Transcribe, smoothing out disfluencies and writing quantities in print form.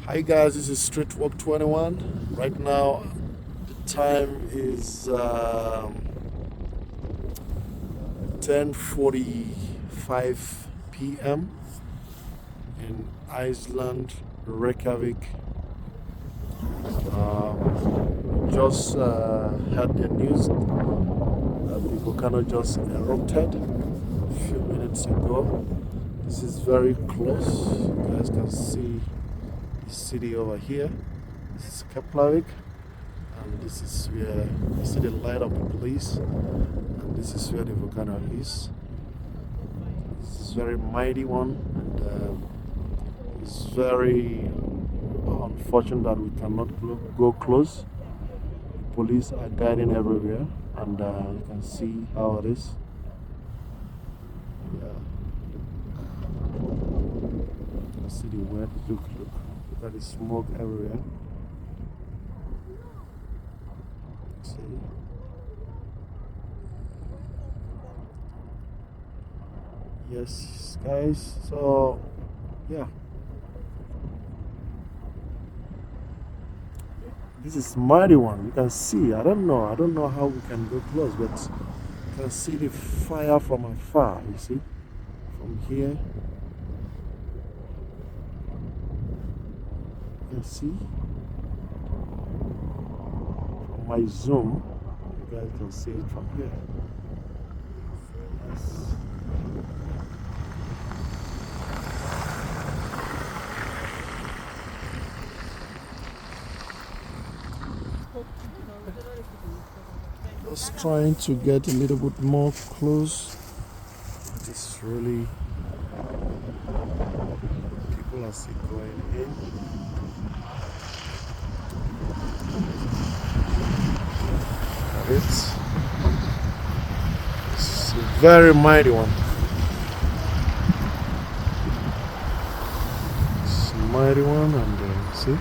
Hi guys, this is Street Walk 21. Right now, the time is 10:45 p.m. in Iceland, Reykjavik. Just had the news that the volcano just erupted a few minutes ago. This is very close. You guys can see the city over here. This is keflavik, and this is where you see the light of the police, and this is where the volcano is. This is very mighty one, and it's very unfortunate that we cannot go close. The police are guiding everywhere, and you can see how it is. Yeah, you can see the wet. Look at the smoke everywhere. See? Yes, guys. So, yeah. This is mighty one. You can see. I don't know how we can go close, but you can see the fire from afar. You see, from here, you can see. From my zoom, you guys can see it from here. Yes. Just trying to get a little bit more close. It's really people are still going in. It's a very mighty one. It's a mighty one, and see.